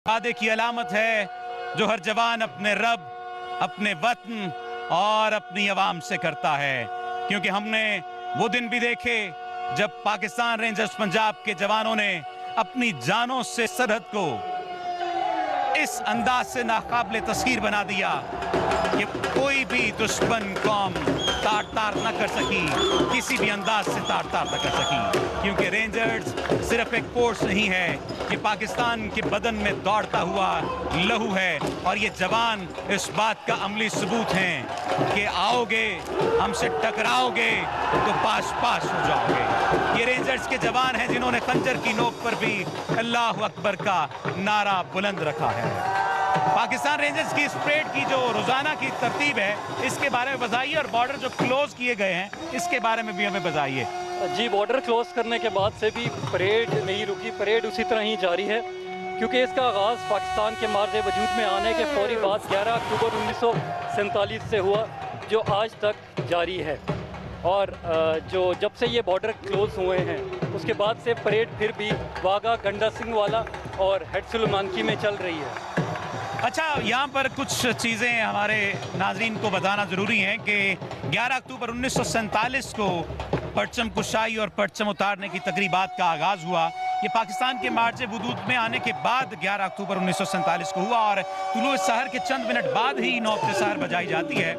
वादे की अलामत है जो हर जवान अपने रब, अपने वतन और अपनी अवाम से करता है। क्योंकि हमने वो दिन भी देखे जब पाकिस्तान रेंजर्स पंजाब के जवानों ने अपनी जानों से सरहद को इस अंदाज से नाकाबिले तस्खीर बना दिया कि कोई भी दुश्मन कौम तार तार न कर सकी, किसी भी अंदाज से तार तार न कर सकी। क्योंकि रेंजर्स सिर्फ एक फोर्स नहीं है, ये पाकिस्तान के बदन में दौड़ता हुआ लहू है। और ये जवान इस बात का अमली सबूत हैं कि आओगे, हमसे टकराओगे तो पास पास हो जाओगे। ये रेंजर्स के जवान हैं जिन्होंने खंजर की नोक पर भी अल्लाह अकबर का नारा बुलंद रखा है। पाकिस्तान रेंजर्स की इस परेड की जो रोजाना की तरतीब है, इसके बारे में बताइए। और बॉर्डर जो क्लोज किए गए हैं, इसके बारे में भी हमें बताइए। जी, बॉर्डर क्लोज करने के बाद से भी परेड नहीं रुकी, परेड उसी तरह ही जारी है। क्योंकि इसका आगाज़ पाकिस्तान के मार्ज वजूद में आने के फौरी बाद 11 अक्टूबर 1947 से हुआ, जो आज तक जारी है। और जब से ये बॉर्डर क्लोज हुए हैं, उसके बाद से परेड फिर भी वाघा, गंडा सिंह वाला और हेडसुलेमानकी में चल रही है। अच्छा, यहाँ पर कुछ चीज़ें हमारे नाजरीन को बताना ज़रूरी है कि 11 अक्टूबर 1947 को परचम कुशाई और परचम उतारने की तकरीबात का आगाज़ हुआ। ये पाकिस्तान के मार्ज वजूद में आने के बाद 11 अक्टूबर 1947 को हुआ और तुलुए सहर के चंद मिनट बाद ही नौक़े सहर बजाई जाती है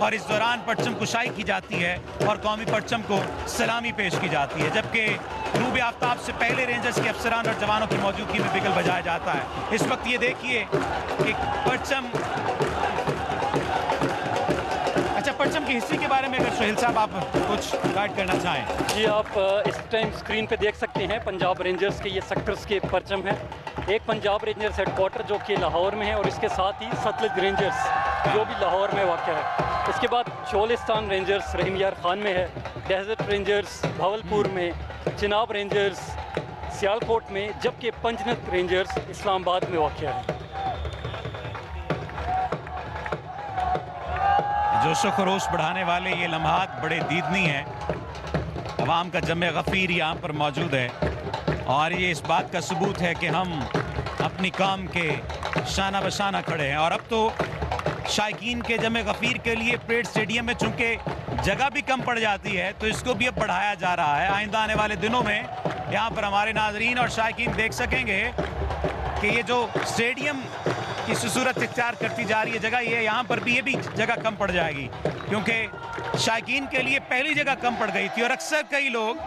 और इस दौरान परचम कुशाई की जाती है और कौमी परचम को सलामी पेश की जाती है। जबकि ग़ुरूब आफ्ताब से पहले रेंजर्स के अफसरान और जवानों की मौजूदगी में बिगल बजाया जाता है। इस वक्त ये देखिए कि परचम, परचम की हिस्ट्री के बारे में अगर सोहेल साहब आप कुछ गाइड करना चाहें। जी, आप इस टाइम स्क्रीन पे देख सकते हैं पंजाब रेंजर्स के ये सेक्टर्स के परचम हैं। एक पंजाब रेंजर्स हेडक्वार्टर जो कि लाहौर में है और इसके साथ ही सतलुज रेंजर्स जो भी लाहौर में वाक़ है। इसके बाद चोलिस्तान रेंजर्स रहीम यार खान में है, डेजर्ट रेंजर्स भावलपुर में, चिनाब रेंजर्स सियालकोट में, जबकि पंजनत रेंजर्स इस्लामाबाद में वाक़ है। जोशो खरोश बढ़ाने वाले ये लम्हात बड़े दीदनी हैं। अवाम का जमे गफ़ीर यहाँ पर मौजूद है और ये इस बात का सबूत है कि हम अपनी कौम के शाना बशाना खड़े हैं। और अब तो शायकीन के जमे गफ़ीर के लिए परेड स्टेडियम में चूँकि जगह भी कम पड़ जाती है, तो इसको भी अब बढ़ाया जा रहा है। आइंदा आने वाले दिनों में यहाँ पर हमारे नाजरीन और शायकीन देख सकेंगे कि ये जो स्टेडियम की सूरत इख्तियार करती जा रही है जगह, ये यहाँ पर भी ये भी जगह कम पड़ जाएगी। क्योंकि शायकीन के लिए पहली जगह कम पड़ गई थी और अक्सर कई लोग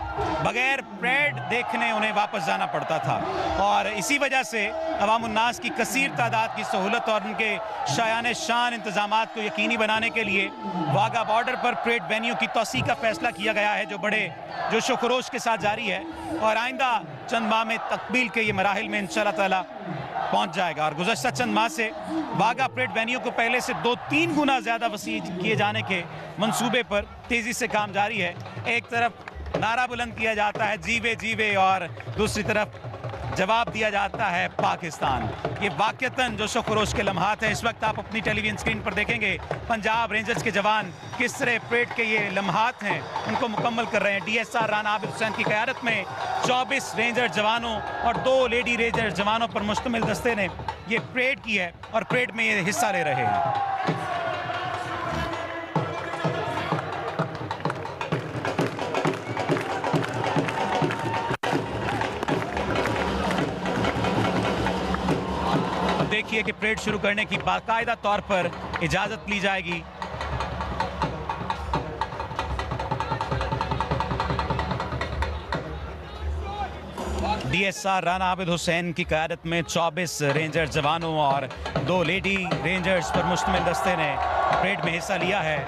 बगैर परेड देखने उन्हें वापस जाना पड़ता था। और इसी वजह से अवाम उन्नास की कसीर तादाद की सहूलत और उनके शायान शान इंतजामात को यकीनी बनाने के लिए वाघा बॉर्डर पर परेड वेन्यू की तोसी का फैसला किया गया है, जो बड़े जोशो खरोश के साथ जारी है और आइंदा चंद माह में तकमील के ये मराहिल में इंशाअल्लाह ताला पहुंच जाएगा। और गुज़श्ता चंद माह से वाघा परेड वेन्यू को पहले से 2-3 गुना ज़्यादा वसी किए जाने के मंसूबे पर तेज़ी से काम जारी है। एक तरफ नारा बुलंद किया जाता है जीवे जीवे और दूसरी तरफ जवाब दिया जाता है पाकिस्तान। ये वाक़तन जोशो खरोश के लम्हात हैं। इस वक्त आप अपनी टेलीविजन स्क्रीन पर देखेंगे पंजाब रेंजर्स के जवान किस तरह परेड के ये लम्हात हैं उनको मुकम्मल कर रहे हैं। DSR राना आबिद हुसैन की क़यादत में 24 रेंजर जवानों और 2 लेडी रेंजर जवानों पर मुश्तमिल दस्ते ने ये परेड की है और परेड में ये हिस्सा ले रहे हैं। देखिए कि परेड शुरू करने की बाकायदा तौर पर इजाजत ली जाएगी। DSR राना आबिद हुसैन की क़यादत में 24 रेंजर जवानों और 2 लेडी रेंजर्स पर मुश्तमिल दस्ते ने परेड में हिस्सा लिया है।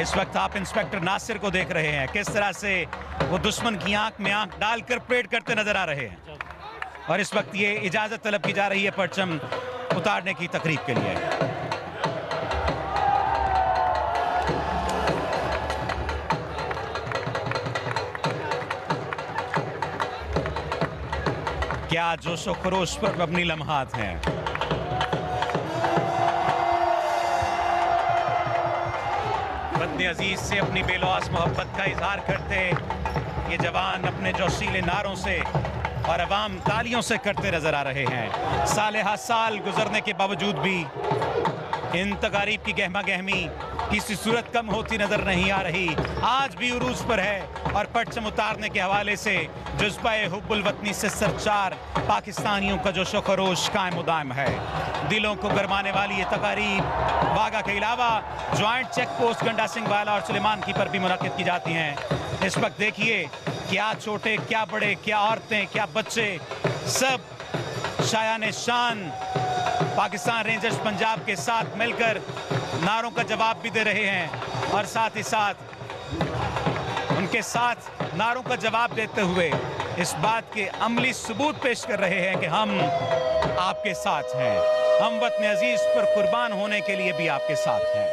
इस वक्त आप इंस्पेक्टर नासिर को देख रहे हैं, किस तरह से वो दुश्मन की आंख में आंख डालकर परेड करते नजर आ रहे हैं। और इस वक्त ये इजाज़त तलब की जा रही है परचम उतारने की तकरीब के लिए। क्या जोशो खरोश पर अपनी लम्हात हैं। वतन अजीज से अपनी बेलौस मोहब्बत का इजहार करते ये जवान अपने जोशीले नारों से और अवाम तालियों से करते नजर आ रहे हैं। साल साल गुजरने के बावजूद भी इन तकारीब की गहमा गहमी किसी सूरत कम होती नजर नहीं आ रही। आज भी उरूज पर है और परचम उतारने के हवाले से जज्बा-ए हुब्बुल वतनी से सरचार पाकिस्तानियों का जोश व खरोश कायम उदायम है। दिलों को गरमाने वाली ये तकारीब वाघा के अलावा ज्वाइंट चेक पोस्ट गंडा सिंह वाला और सुलेमान की पर भी मुनक्किद की जाती हैं। इस वक्त देखिए क्या छोटे क्या बड़े, क्या औरतें क्या बच्चे, सब शायान शान पाकिस्तान रेंजर्स पंजाब के साथ मिलकर नारों का जवाब भी दे रहे हैं और साथ ही साथ उनके साथ नारों का जवाब देते हुए इस बात के अमली सबूत पेश कर रहे हैं कि हम आपके साथ हैं, हम वतन अजीज पर कुर्बान होने के लिए भी आपके साथ हैं।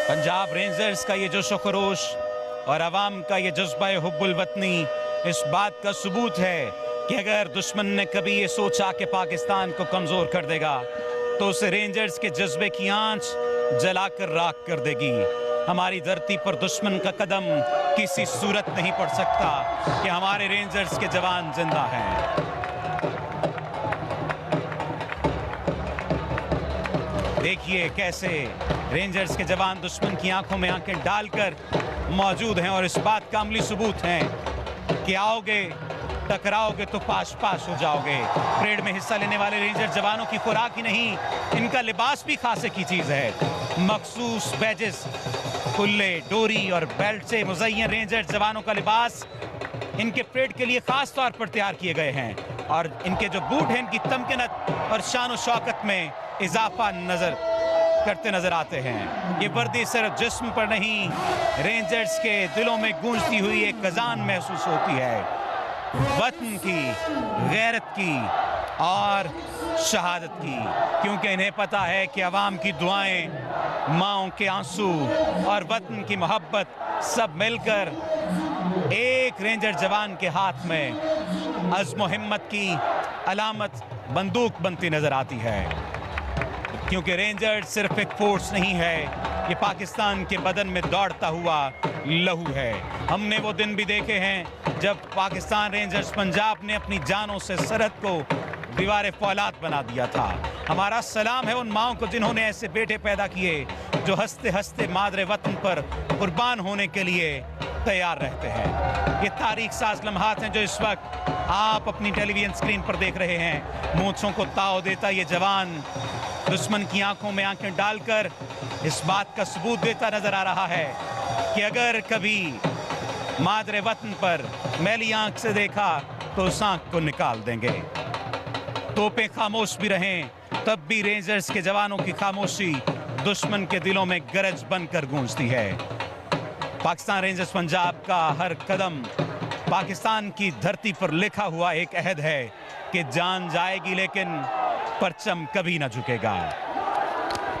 पंजाब रेंजर्स का ये जोश व खरोश और अवाम का ये जज्बा हुब्बुल वतनी इस बात का सबूत है कि अगर दुश्मन ने कभी ये सोचा कि पाकिस्तान को कमजोर कर देगा तो उसे रेंजर्स के जज्बे की आंच जलाकर राख कर देगी। हमारी धरती पर दुश्मन का कदम किसी सूरत नहीं पड़ सकता कि हमारे रेंजर्स के जवान जिंदा हैं। देखिए कैसे रेंजर्स के जवान दुश्मन की आंखों में आंखें डालकर मौजूद हैं और इस बात का अमली सबूत है कि आओगे टकराओगे तो पास पास हो जाओगे। परेड में हिस्सा लेने वाले रेंजर जवानों की खुराक ही नहीं, इनका लिबास भी खासे की चीज है। मखसूस बैजेस, कुल्ले, डोरी और बेल्ट से मुज़य्यन रेंजर जवानों का लिबास इनके परेड के लिए खास तौर पर तैयार किए गए हैं और इनके जो बूट हैं इनकी तमकीनत और शान व शौकत में इजाफा करते नजर आते हैं। ये वर्दी सिर्फ जिस्म पर नहीं, रेंजर्स के दिलों में गूंजती हुई एक अजान महसूस होती है, वतन की, गैरत की और शहादत की, क्योंकि इन्हें पता है कि अवाम की दुआएं, माँओं के आंसू और वतन की मोहब्बत सब मिलकर एक रेंजर जवान के हाथ में अज़्म व हिम्मत की अलामत बंदूक बनती नजर आती है। क्योंकि रेंजर सिर्फ एक फोर्स नहीं है, ये पाकिस्तान के बदन में दौड़ता हुआ लहू है। हमने वो दिन भी देखे हैं जब पाकिस्तान रेंजर्स पंजाब ने अपनी जानों से सरहद को दीवार फौलाद बना दिया था। हमारा सलाम है उन माओं को जिन्होंने ऐसे बेटे पैदा किए जो हंसते हंसते मादरे वतन पर कुर्बान होने के लिए तैयार रहते हैं। ये तारीख साज लम्हात हैं जो इस वक्त आप अपनी टेलीविजन स्क्रीन पर देख रहे हैं। मूंछों को ताव देता ये जवान दुश्मन की आंखों में आंखें डालकर इस बात का सबूत देता नजर आ रहा है कि अगर कभी मादरे वतन पर मैली आंख से देखा तो उस आंख को निकाल देंगे। तोपें खामोश भी रहें तब भी रेंजर्स के जवानों की खामोशी दुश्मन के दिलों में गरज बनकर गूंजती है। पाकिस्तान रेंजर्स पंजाब का हर कदम पाकिस्तान की धरती पर लिखा हुआ एक अहद है कि जान जाएगी लेकिन परचम कभी ना झुकेगा।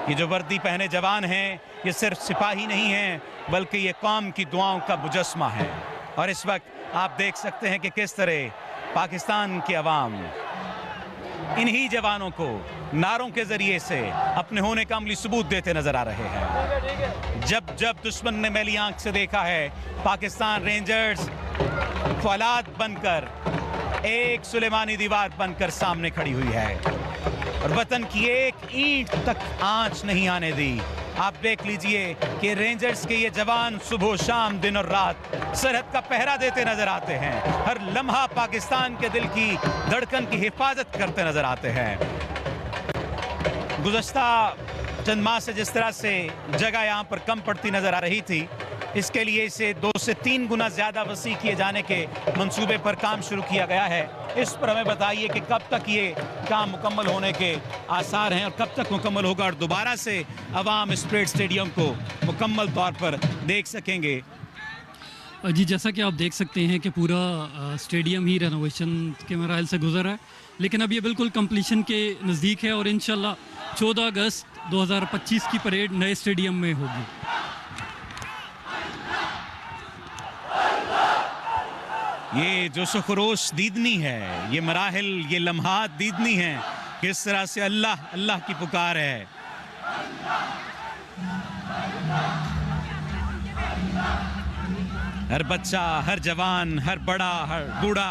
ये जो वर्दी पहने जवान हैं ये सिर्फ सिपाही नहीं हैं बल्कि ये कौम की दुआओं का मुजस्मा है। और इस वक्त आप देख सकते हैं कि किस तरह पाकिस्तान की आवाम इन्हीं जवानों को नारों के जरिए से अपने होने का अमली सबूत देते नजर आ रहे हैं। जब जब दुश्मन ने मैली आंख से देखा है पाकिस्तान रेंजर्स फौलाद बनकर एक सुलेमानी दीवार बनकर सामने खड़ी हुई है और वतन की एक ईंट तक आंच नहीं आने दी। आप देख लीजिए कि रेंजर्स के ये जवान सुबह शाम दिन और रात सरहद का पहरा देते नजर आते हैं। हर लम्हा पाकिस्तान के दिल की धड़कन की हिफाजत करते नजर आते हैं। गुज़श्ता चंद माह से जिस तरह से जगह यहाँ पर कम पड़ती नजर आ रही थी, इसके लिए इसे 2 से 3 गुना ज़्यादा वसी किए जाने के मंसूबे पर काम शुरू किया गया है। इस पर हमें बताइए कि कब तक ये काम मुकम्मल होने के आसार हैं और कब तक मुकम्मल होगा और दोबारा से अवाम इस परेड स्टेडियम को मुकम्मल तौर पर देख सकेंगे। जी, जैसा कि आप देख सकते हैं कि पूरा स्टेडियम ही रेनोवेशन के मराइल से गुजर रहा है, लेकिन अब ये बिल्कुल कंप्लीशन के नज़दीक है और इंशाल्लाह 14 अगस्त 2025 की परेड नए स्टेडियम में होगी। ये जोशो खरोश दीदनी है, ये मराहिल, ये लम्हात दीदनी है, किस तरह से अल्लाह अल्लाह की पुकार है। हर बच्चा, हर जवान, हर बड़ा, हर बूढ़ा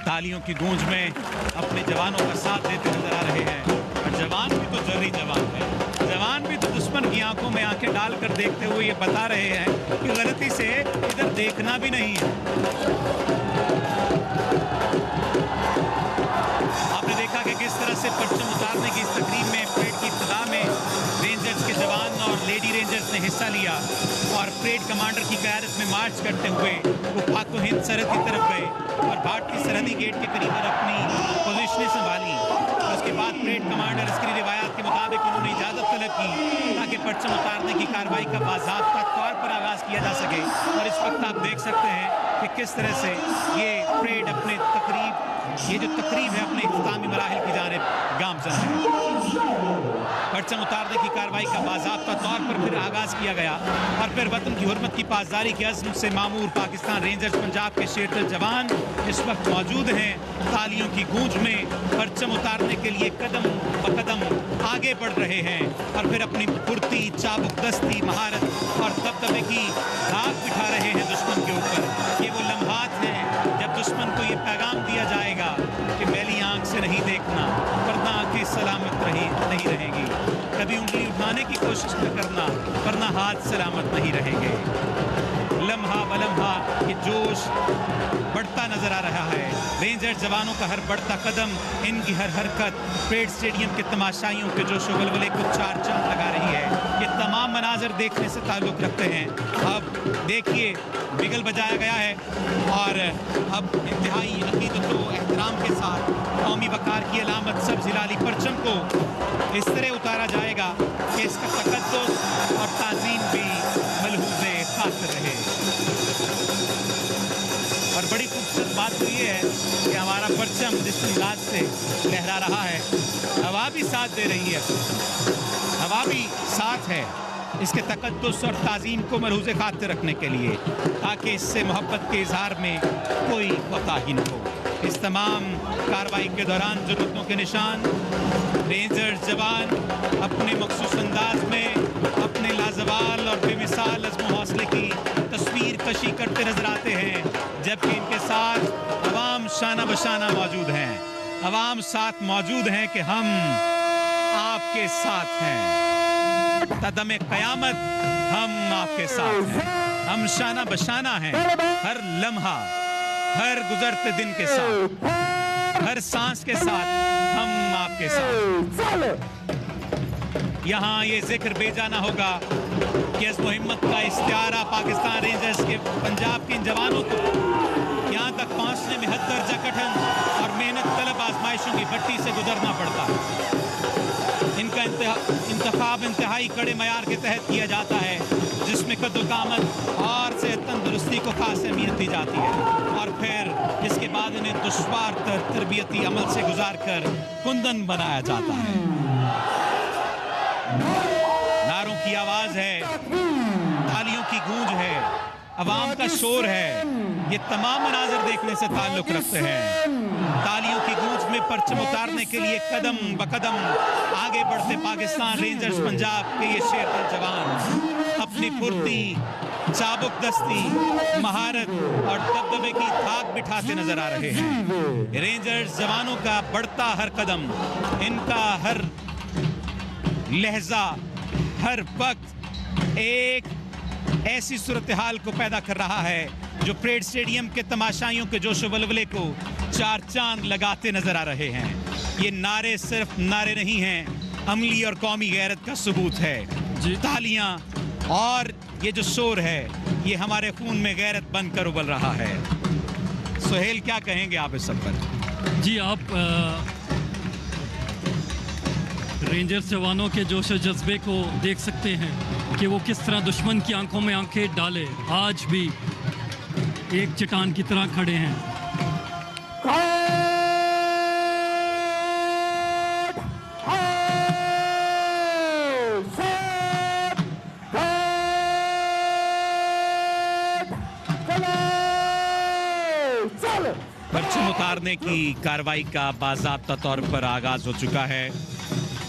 तालियों की गूंज में अपने जवानों का साथ देते नजर आ रहे हैं। और जवान भी तो जर्री जवान है, जवान भी तो दुश्मन की आंखों में आंखें डालकर देखते हुए ये बता रहे हैं कि गलती से इधर देखना भी नहीं है। आपने देखा कि किस तरह से परचम उतारने की इस तकरीब में परेड की इब्तिदा में रेंजर्स के जवान और लेडी रेंजर्स ने हिस्सा लिया और परेड कमांडर की क़यादत में मार्च करते हुए वो पाक हिंद सरहद की तरफ गए और भारतीय सरहदी गेट के करीब अपनी पोजीशनें संभाली। उसके बाद परेड कमांडर इसकी रिवायात के मुताबिक उन्होंने इजाज़त तलब की ताकि परचम उतारने की कार्रवाई का बाज़ाब्ता तौर पर आगाज़ किया जा सके। और इस वक्त आप देख सकते हैं कि किस तरह से ये परेड अपने तकरीब, ये जो तकरीब है अपने इख्तितामी मराहिल की जानिब गामज़न है। परचम उतारने की कार्रवाई का बाज़ाब्ता तौर पर फिर आगाज़ किया गया और फिर वतन की हुर्मत की पासदारी के अज़्म से मामूर पाकिस्तान रेंजर्स पंजाब के शेरदिल जवान इस वक्त मौजूद हैं। तालियों की गूंज में परचम उतारने के लिए कदम ब कदम आगे बढ़ रहे हैं और फिर अपनी फुर्ती, चाबुक दस्ती, महारत और दबदबे की धाक बिठा रहे हैं दुश्मन के ऊपर। ये वो लम्हात हैं जब दुश्मन को ये पैगाम दिया जाएगा कि मैली आंख से नहीं देखना, वरना आंखें सलामत नहीं रहेंगी। कभी उंगली उठाने की कोशिश न करना, वरना हाथ सलामत नहीं रहेंगे। लम्हा बलम्हा ये जोश बढ़ता नजर आ रहा है। रेंजर जवानों का हर बढ़ता कदम, इनकी हर हरकत परेड स्टेडियम के तमाशाइयों के जोश वलवले को चार चांद लगा रही है। ये तमाम मनाजर देखने से ताल्लुक़ रखते हैं। अब देखिए बिगल बजाया गया है और अब इंतहाई अकीदत व एहतराम के साथ कौमी वक़ार की अलामत सब्ज़ हिलाली परचम को इस तरह उतारा जाएगा कि इसका तक़द्दुस और ताज़ीम भी मलहूज़े खातिर रहे। और बड़ी खूबसूरत बात तो ये है कि हमारा परचम जिस अंदाज से लहरा रहा है, हवा भी साथ दे रही है, हवा भी साथ है इसके तक़द्दुस और ताज़ीम को मलहूज़े खातिर रखने के लिए, ताकि इससे मोहब्बत के इज़हार में कोई कोताही न हो। इस तमाम कार्रवाई के दौरान ज़रूरतों के निशान रेंजर्स जवान अपने मखसूस अंदाज में अपने लाजवाल और बेमिसाल अज़्म हौसले की तस्वीर कशी करते नजर आते हैं, जबकि इनके साथ अवाम शाना बशाना मौजूद हैं। अवाम साथ मौजूद हैं कि हम आपके साथ हैं, तदमे क़यामत हम आपके साथ हैं, हम शाना बशाना हैं। हर लम्हा, हर गुजरते दिन के साथ, हर सांस के साथ हम आपके साथ। यहाँ ये जिक्र बेजाना होगा कि इस मुहिम्मत का इस्तियारा पाकिस्तान रेंजर्स के पंजाब के इन जवानों को यहाँ तक पहुँचने में हद दर्जा कठिन और मेहनत तलब आजमाइशों की भट्टी से गुजरना पड़ता है। इनका इंतखाब इंतहाई कड़े मयार के तहत किया जाता है, जिसमें कद्दो-कामत और सेहत तंदुरुस्ती को खास अहमियत दी जाती है और फिर इसके बाद इन्हें दुश्वार तरबियती अमल से गुजार कर कुंदन बनाया जाता है। नारों की आवाज़ है, तालियों की गूंज है, अवाम का शोर है। ये तमाम मनाज़र देखने से ताल्लुक़ रखते हैं। तालियों की गूंज में परचम उतारने के लिए कदम ब कदम आगे बढ़ते पाकिस्तान रेंजर्स पंजाब के ये शेरदिल जवान अपनी फुर्ती, चाबुक दस्ती, महारत और दबदबे की धाक बिठाते नजर आ रहे हैं। रेंजर्स जवानों का बढ़ता हर कदम, इनका हर लहजा, हर वक्त एक ऐसी सूरत हाल को पैदा कर रहा है जो परेड स्टेडियम के तमाशाइयों के जोश वलवले को चार चांद लगाते नजर आ रहे हैं। ये नारे सिर्फ नारे नहीं हैं, अमली और कौमी गैरत का सबूत है। तालियां और ये जो शोर है, ये हमारे खून में गैरत बनकर उबल रहा है। सोहेल, क्या कहेंगे आप इस सब पर? जी, आप रेंजर्स जवानों के जोश और जज्बे को देख सकते हैं कि वो किस तरह दुश्मन की आंखों में आंखें डाले आज भी एक चट्टान की तरह खड़े हैं। परचम उतारने की कार्रवाई का बाज़ाब्ता तौर पर आगाज हो चुका है।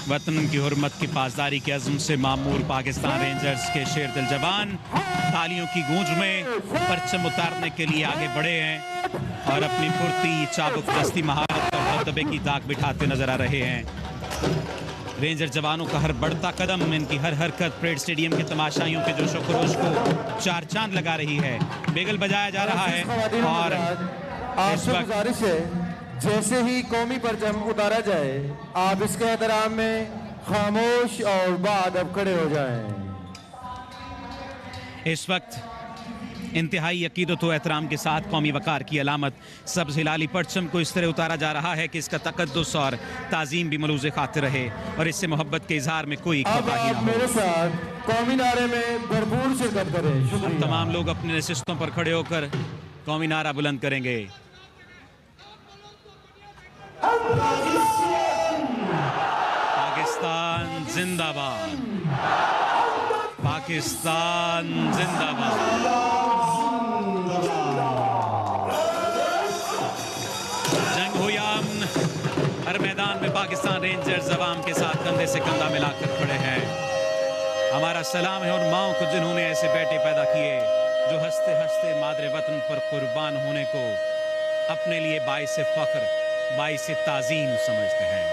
वतन की हुर्मत की पासदारी के अज़्म से मामूर पाकिस्तान रेंजर्स के शेर दिल जवान तालियों की गूंज में परचम उतारने के लिए आगे बढ़े हैं और अपनी फुर्ती, चाबुक दस्ती, महारत और दबदबे की दाग बिठाते नजर आ रहे हैं। रेंजर जवानों का हर बढ़ता कदम, इनकी हर हरकत परेड स्टेडियम के तमाशाइयों के जोशो खरोश को चार चांद लगा रही है। बेगल बजाया जा रहा है और इस वक्त गुजारिश है जैसे ही कौमी परचम उतारा जाए आप इसके एहतराम में खामोश और बाअदब खड़े हो जाएं। इस वक्त इंतहाई अकीदत व एहतराम के साथ कौमी वकार की अलामत सब्ज़ हिलाली परचम को इस तरह उतारा जा रहा है कि इसका तकद्दुस और ताज़ीम भी मलूज़ खातिर रहे और इससे मोहब्बत के इजहार में कोई अब कोताही आप ना हो। मेरे साथ कौमी नारे में भरपूर शिरकत करें। शुक्रिया। तमाम लोग अपने नशिस्तों पर खड़े होकर कौमी नारा बुलंद करेंगे। पाकिस्तान जिंदाबाद, पाकिस्तान जिंदाबाद। जंग हो या अमन, हर मैदान में पाकिस्तान रेंजर्स अवाम के साथ कंधे से कंधा मिलाकर खड़े हैं। हमारा सलाम है उन माओं को जिन्होंने ऐसे बेटे पैदा किए जो हंसते हंसते मादरे वतन पर कुर्बान होने को अपने लिए बाइस फख्र, बाइस ताज़ीम समझते हैं।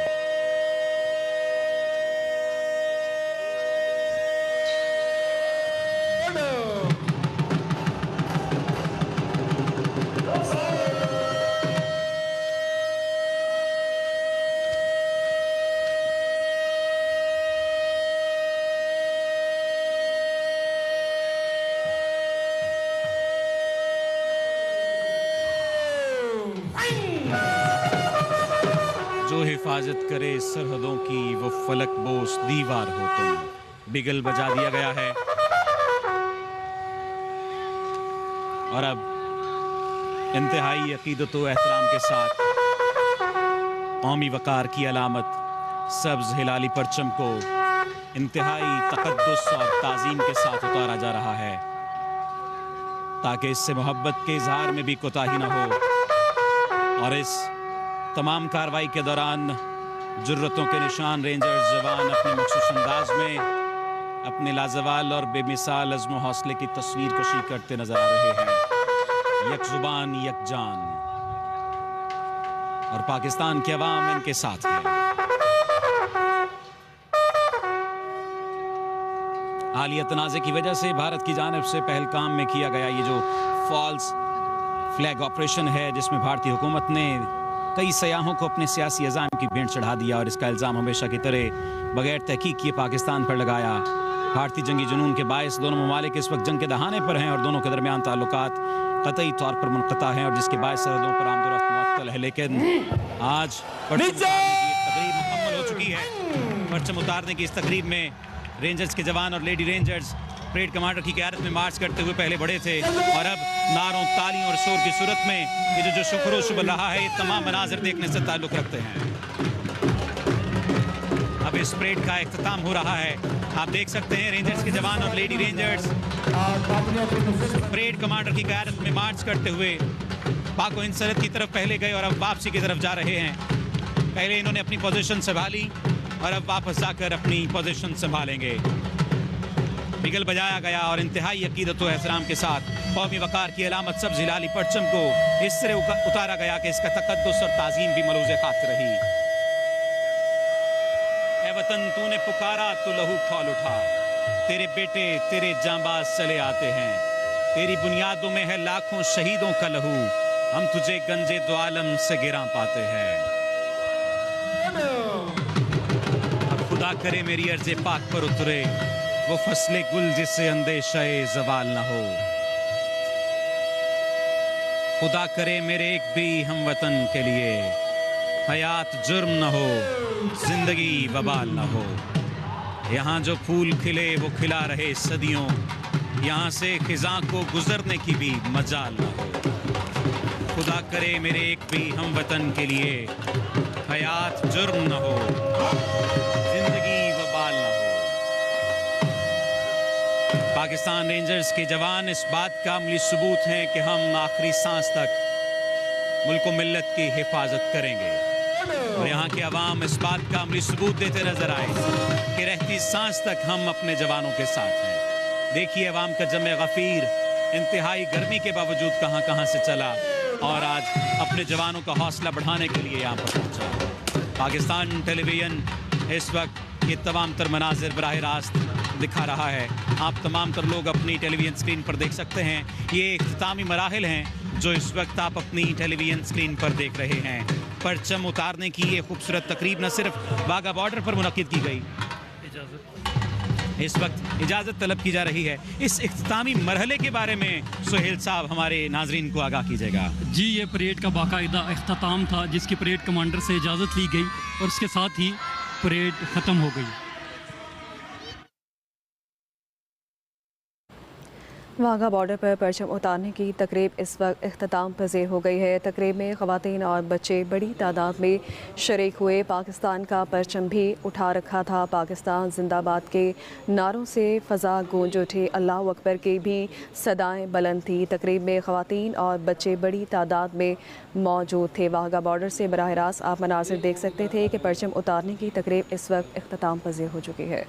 जो हिफाजत करे सरहदों की वो फलक बोस दीवार हो तुम। बिगल बजा दिया गया है और अब इंतहाई अकीदत व एहतराम के साथ कौमी वकार की अलामत सब्ज हिलाली परचम को इंतहाई तकद्दुस और ताज़ीम के साथ उतारा जा रहा है ताकि इससे मोहब्बत के इजहार में भी कोताही न हो। और इस तमाम कार्रवाई के दौरान जुर्रतों के निशान रेंजर्स जवान अपने मखसूस अंदाज में अपने लाजवाल और बेमिसाल अज़्म हौसले की तस्वीर कशी करते नजर आ रहे हैं। यक जुबान यक जान और पाकिस्तान के अवाम इनके साथ है। हालिया तनाज़े की वजह से भारत की जानिब से पहलगाम में किया गया ये जो फॉल्स फ्लैग ऑपरेशन है, जिसमें भारतीय हुकूमत ने कई सयाहों को अपने सियासी अज़ाम की भेंट चढ़ा दिया और इसका इल्ज़ाम हमेशा की तरह बगैर तहकीक किए पाकिस्तान पर लगाया। भारतीय जंगी जुनून के बायस दोनों ममालिक इस वक्त जंग के दहाने पर हैं और दोनों के दरमियान ताल्लुकात कतई तौर पर मुनक़ता हैं और जिसके बायस सरहदों पर आमदोरफ्त मुअत्तल है। लेकिन आज परचम उतारने की तकरीब मुकम्मल हो चुकी है। परचम उतारने की इस तकरीब में रेंजर्स के जवान और लेडी रेंजर्स परेड कमांडर की क़यादत में मार्च करते हुए पहले बढ़े थे और अब नारों, तालियों और शोर की सूरत में ये जो शुक्रोश बन रहा है, ये तमाम मनाज़िर देखने से ताल्लुक़ रखते हैं। अब इस परेड का इख्तिताम हो रहा है। आप देख सकते हैं रेंजर्स के जवान और लेडी रेंजर्स परेड कमांडर की क़यादत में मार्च करते हुए पाक हिंद सरहद की तरफ पहले गए और अब वापसी की तरफ जा रहे हैं। पहले इन्होंने अपनी पोजीशन संभाली और अब वापस जाकर अपनी पोजीशन संभालेंगे। बिगल बजाया गया और इंतहाई अकीदत व एहतराम के साथ कौमी वकार की अलामत सब्ज़ हिलाली परचम को इस तरह उतारा गया कि इसका तकद्दुस और ताज़ीम भी मलूज़े खातिर रही। ऐ वतन तूने पुकारा तो लहू खौल उठा, तेरे बेटे तेरे जांबाज चले आते हैं, तेरी बुनियादों में है लाखों शहीदों का लहू, हम तुझे गंजे दो आलम से गिरा पाते हैं। अब खुदा करे मेरी अर्ज़े पाक पर उतरे वो फसले गुल जिससे अंदेशाए ज़वाल न हो। खुदा करे मेरे एक भी हम वतन के लिए हयात जुर्म न हो, जिंदगी वबाल न हो। यहाँ जो फूल खिले वो खिला रहे सदियों, यहाँ से खिज़ां को गुजरने की भी मजाल न हो। खुदा करे मेरे एक भी हम वतन के लिए हयात जुर्म न हो, जिंदगी वबाल न हो। पाकिस्तान रेंजर्स के जवान इस बात का अमली सबूत हैं कि हम आखिरी सांस तक मुल्क व मिल्लत की हिफाजत करेंगे। और यहाँ के अवाम इस बात का अमली सबूत देते नजर आए कि रहती सांस तक हम अपने जवानों के साथ हैं। देखिए अवाम का जमे गफीर इंतहाई गर्मी के बावजूद कहां कहां से चला और आज अपने जवानों का हौसला बढ़ाने के लिए यहाँ पर पहुंचा। पाकिस्तान टेलीविजन इस वक्त ये तमाम तर मनाजिर बराह रास्त दिखा रहा है। आप तमाम तर लोग अपनी टेलीविजन स्क्रीन पर देख सकते हैं। ये इख्तितामी मराहिल हैं जो इस वक्त आप अपनी टेलीविजन स्क्रीन पर देख रहे हैं। परचम उतारने की ये खूबसूरत तकरीब न सिर्फ वाघा बॉर्डर पर मुनक्किद की गई, इस वक्त इजाज़त तलब की जा रही है। इस इख्तितामी मरहले के बारे में सुहेल साहब हमारे नाजरीन को आगाह कीजिएगा। जी, ये परेड का बाकायदा इख्तिताम था जिसकी परेड कमांडर से इजाज़त ली गई और उसके साथ ही परेड ख़त्म हो गई। वाघा बॉर्डर पर परचम उतारने की तकरीब इस वक्त इख्तिताम पज़ीर हो गई है। तकरीब में ख़वातीन और बच्चे बड़ी तादाद में शरीक हुए। पाकिस्तान का परचम भी उठा रखा था। पाकिस्तान जिंदाबाद के नारों से फ़ज़ा गूंज उठी। अल्लाह अकबर की भी सदाएं बुलंद थी। तकरीब में ख़वातीन और बच्चे बड़ी तादाद में मौजूद थे। वाघा बॉर्डर से बराह रास्त आप मनाज़िर देख सकते थे कि परचम उतारने की तकरीब इस वक्त इख्तिताम पज़ीर हो चुकी है।